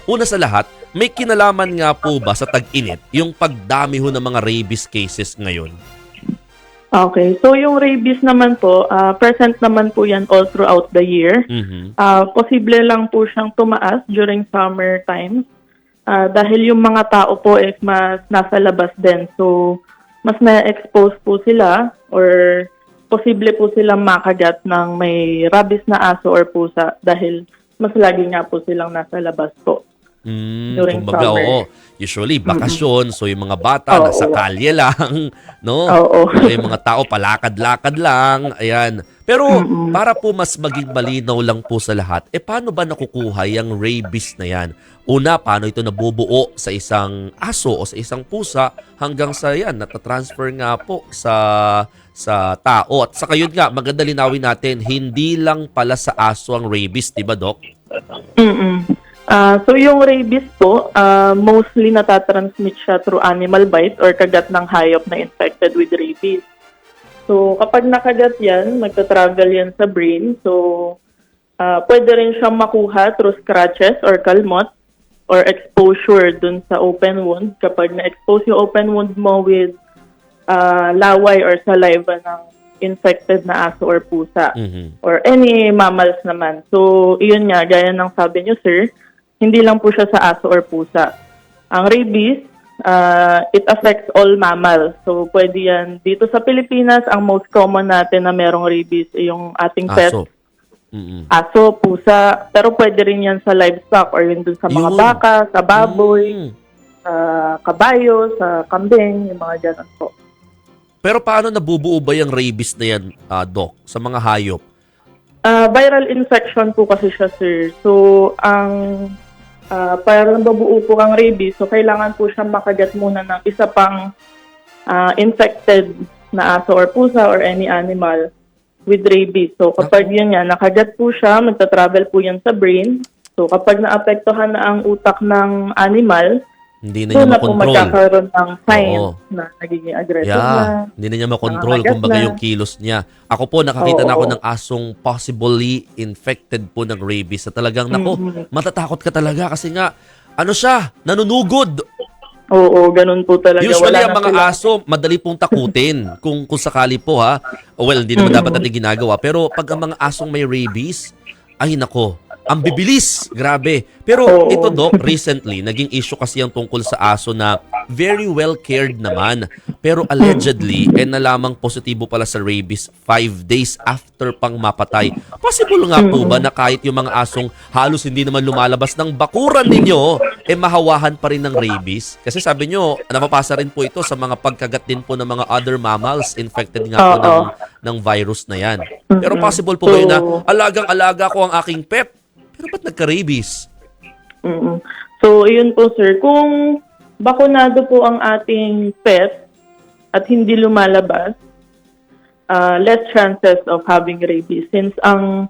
una sa lahat, may kinalaman nga po ba sa tag-init yung pagdami ho ng mga rabies cases ngayon? Okay. So yung rabies naman po, present naman po yan all throughout the year. Mhm. Posible lang po siyang tumaas during summer times dahil yung mga tao po mas nasa labas din. So mas na-expose po sila or posible po silang makagat ng may rabies na aso or pusa dahil mas lagi nga po silang nasa labas po. During Kumbaga, summer. oo. Usually, bakasyon. So, yung mga bata, Oo. nasa kalye lang. No? Oo. So, yung mga tao, palakad-lakad lang. Ayan. Pero, para po mas maging malinaw lang po sa lahat, paano ba nakukuha yung rabies na yan? Una, paano ito nabubuo sa isang aso o sa isang pusa hanggang sa yan, natatransfer nga po sa tao. At sa yun nga, maganda linawin natin, hindi lang pala sa aso ang rabies, di ba, Doc? So yung rabies po, mostly natatransmit siya through animal bite or kagat ng hayop na infected with rabies. So kapag nakagat yan, magta-travel yan sa brain. So pwede rin siyang makuha through scratches or kalmot or exposure dun sa open wound. Kapag na-expose yung open wound mo with laway or saliva ng infected na aso or pusa or any mammals naman. So iyon nga, gaya ng sabi niyo, sir, hindi lang po siya sa aso or pusa. Ang rabies, it affects all mammals. So, pwede yan. Dito sa Pilipinas, ang most common natin na merong rabies ay yung ating pet. Aso. Aso, pusa. Pero pwede rin yan sa livestock or yun dun sa mga Yun. baka, sa baboy, kabayo, sa kambing, yung mga ganun po. Pero paano nabubuo ba yung rabies na yan, Doc, sa mga hayop? Viral infection po kasi siya, sir. So, para mabuo po ang rabies, so kailangan po siyang makagat muna ng isa pang infected na aso or pusa or any animal with rabies. So kapag yun nga, nakagat po siya, magta-travel po yan sa brain. So kapag naapektuhan na ang utak ng animal, Hindi na so niya na po makontrol. magkakaroon ng signs Oo. na nagiging aggressive na. Hindi na niya makontrol Nakakagat kumbaga na. yung kilos niya. Ako po, nakakita na ako Oo. ng asong possibly infected po ng rabies na talagang, nako, matatakot ka talaga kasi nga, ano siya, nanunugod. Oo, ganun po talaga. Usually, Wala ang na mga sila. aso, madali pong takutin kung sakali po ha. Well, hindi naman dapat natin ginagawa. Pero pag ang mga asong may rabies, ay nako, ang bibilis. Grabe. Pero Oo. ito, Doc, recently, naging issue kasi yung tungkol sa aso na very well cared naman. Pero allegedly, nalamang positibo pala sa rabies 5 days after pang mapatay. Possible nga po ba na kahit yung mga asong halos hindi naman lumalabas ng bakuran ninyo, mahawahan pa rin ng rabies? Kasi sabi nyo, napapasa rin po ito sa mga pagkagat din po ng mga other mammals infected nga po ng virus na yan. Pero possible po ba yun na alagang-alaga ko ang aking pet? Pero ba't nagka-rabies? So, yun po, sir. Kung bakunado po ang ating pet at hindi lumalabas, less chances of having rabies. Since ang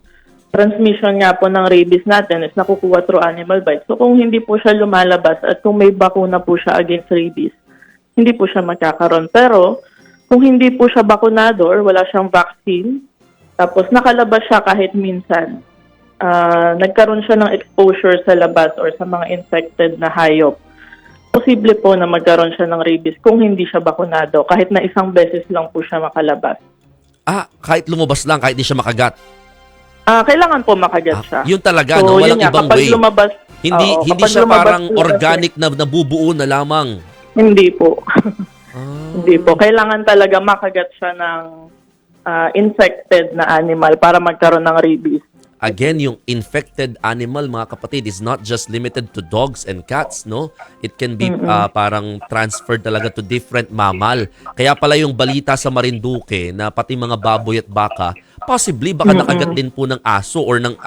transmission nga po ng rabies natin is nakukuha through animal bite. So, kung hindi po siya lumalabas at kung may bakuna po siya against rabies, hindi po siya magkakaroon. Pero, kung hindi po siya bakunado or wala siyang vaccine, tapos nakalabas siya kahit minsan, nagkaroon siya ng exposure sa labas or sa mga infected na hayop, posible po na magkaroon siya ng rabies kung hindi siya bakunado, kahit na isang beses lang po siya makalabas. Kahit lumabas lang, kahit di siya makagat. Kailangan po makagat siya. Yun talaga, So, no? Walang yun nga, ibang kapag way. lumabas, Hindi kapag siya lumabas parang po kasi- organic na nabubuo na lamang. Hindi po. Hindi po. Kailangan talaga makagat siya ng infected na animal para magkaroon ng rabies. Again, yung infected animal, mga kapatid, is not just limited to dogs and cats, no? It can be parang transferred talaga to different mammal. Kaya pala yung balita sa Marinduque na pati mga baboy at baka, possibly baka nakagat din po ng aso or ng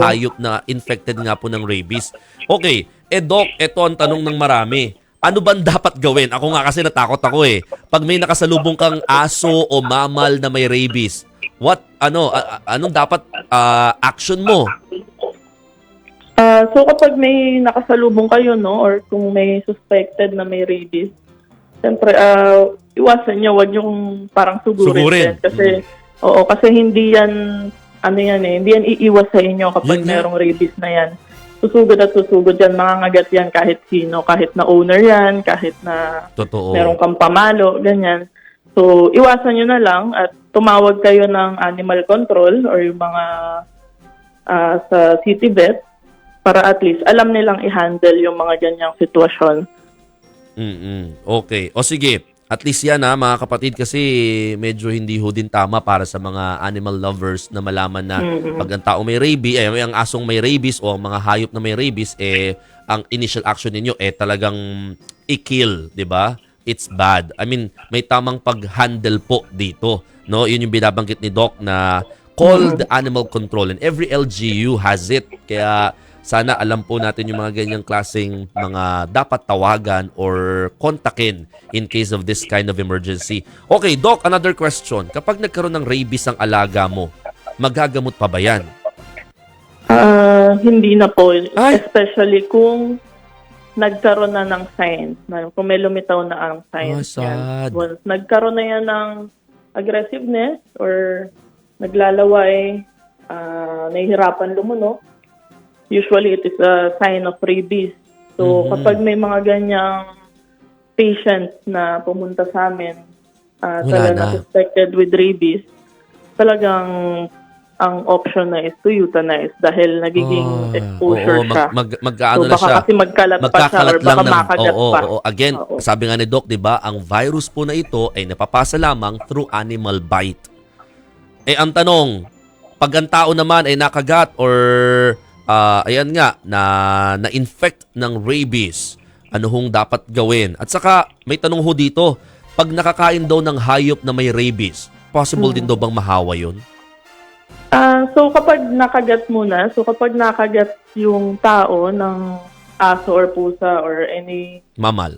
hayop na infected nga po ng rabies. Okay, Doc, ito ang tanong ng marami. Ano ba dapat gawin? Ako nga kasi natakot ako eh. Pag may nakasalubong kang aso o mammal na may rabies, anong dapat action mo? So kapag may nakasalubong kayo, no, or kung may suspected na may rabies, siyempre iwasan niyo, wag niyo parang sugurin. Kasi kasi hindi yan hindi yan iiwas sa inyo kapag Yun nga. merong rabies na yan. susugod at susugod yan, mangangagat yan kahit sino, kahit na owner yan, kahit na Totoo. meron kang pamalo, ganyan. So, iwasan nyo na lang at tumawag kayo ng animal control or yung mga sa city vet para at least alam nilang i-handle yung mga ganyang sitwasyon. Okay. O sige, at least yan mga kapatid, kasi medyo hindi ho din tama para sa mga animal lovers na malaman na pag ang tao may rabies, ang asong may rabies o ang mga hayop na may rabies, ang initial action ninyo talagang i-kill, di ba? It's bad. I mean, may tamang pag-handle po dito. No? Yun yung binabanggit ni Doc na call the animal control, and every LGU has it. Kaya sana alam po natin yung mga ganyang klaseng mga dapat tawagan or kontakin in case of this kind of emergency. Okay, Doc, another question. Kapag nagkaroon ng rabies ang alaga mo, magagamot pa ba yan? Hindi na po. Ay! Especially kung nagkaroon na ng signs. Kung may lumitaw na ang signs. sad. Once nagkaroon na yan ng aggressiveness or naglalaway, nahihirapan lumunok, usually it is a sign of rabies. So kapag may mga ganyang patients na pumunta sa amin, talaga suspected with rabies, talagang ang option na is to euthanize dahil nagiging exposure siya. Mag-ano So na baka siya. kasi magkalat pa siya or lang baka makagat pa. Again, sabi nga ni Doc, 'di ba, ang virus po na ito ay napapasa lamang through animal bite. Ang tanong, pag ang tao naman ay nakagat or ayan nga, na-infect ng rabies, ano hong dapat gawin? At saka, may tanong ho dito, pag nakakain daw ng hayop na may rabies, possible din daw bang mahawa yun? So kapag nakagat kapag nakagat yung tao ng aso or pusa or any mammals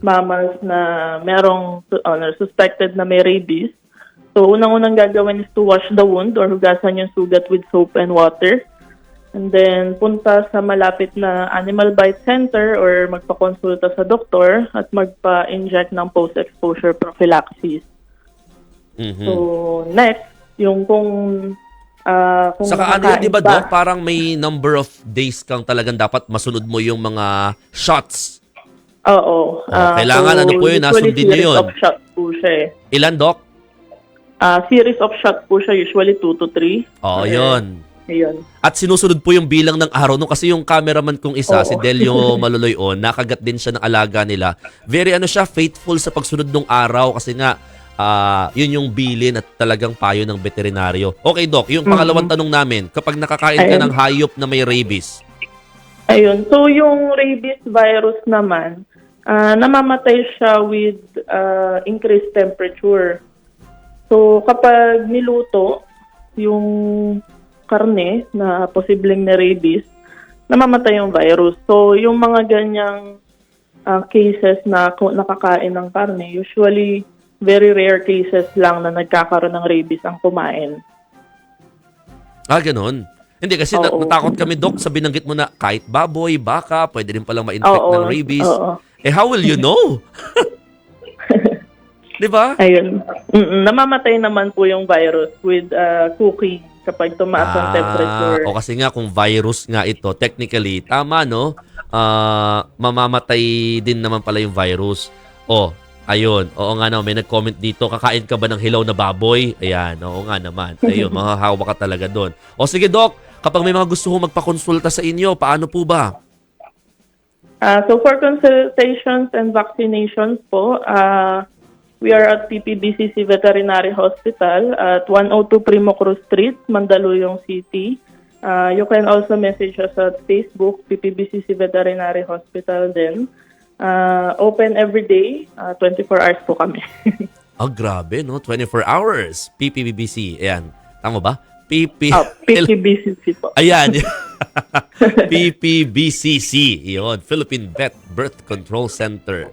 na merong suspected na may rabies, so unang-unang gagawin is to wash the wound or hugasan yung sugat with soap and water. And then, punta sa malapit na animal bite center or magpa-consulta sa doktor at magpa-inject ng post-exposure prophylaxis. So, next, yung kung saka ano yun, di ba, Doc? Parang may number of days kang talagang dapat masunod mo yung mga shots. Oo. Kailangan, ano po yun, sundin nyo yun. Series of shots po siya Ilan, Doc? Series of shots po siya, usually 2 to 3. Oo, yun. Ayun. At sinusunod po yung bilang ng araw. No? Kasi yung cameraman kong isa, si Delio Maluloyon, nakagat din siya ng alaga nila. Very siya, faithful sa pagsunod ng araw kasi nga, yun yung bilin at talagang payo ng veterinaryo. Okay, Doc, yung pangalawang tanong namin, kapag nakakain ka ng hayop na may rabies. Ayun. So, yung rabies virus naman, namamatay siya with increased temperature. So, kapag niluto, yung karne na posibleng na rabies, namamatay yung virus. So, yung mga ganyang cases na nakakain ng karne, usually very rare cases lang na nagkakaroon ng rabies ang kumain. Ganun. Hindi kasi natakot kami, Doc, sa binanggit mo na kahit baboy, baka, pwede rin palang ma-infect ng rabies. How will you know? Di ba? Ayun. Namamatay naman po yung virus with cooking kapag tumaas ang temperature. Kasi nga kung virus nga ito, technically, tama no? Mamamatay din naman pala yung virus. Ayun. Oo nga may nag-comment dito, kakain ka ba ng hilaw na baboy? Ayan, oo nga naman. Ayun, mahahawa ka talaga doon. Sige, Doc, kapag may mga gusto ho magpakonsulta sa inyo, paano po ba? So for consultations and vaccinations po, we are at PPBCC Veterinary Hospital at 102 Primo Cruz Street, Mandaluyong City. You can also message us at Facebook, PPBCC Veterinary Hospital din. Open every day, 24 hours po kami. Grabe, no? 24 hours. PPBC. Ayan. Tama ba? PPBCC po. Ayan. PPBCC. Yun. Philippine Vet Birth Control Center.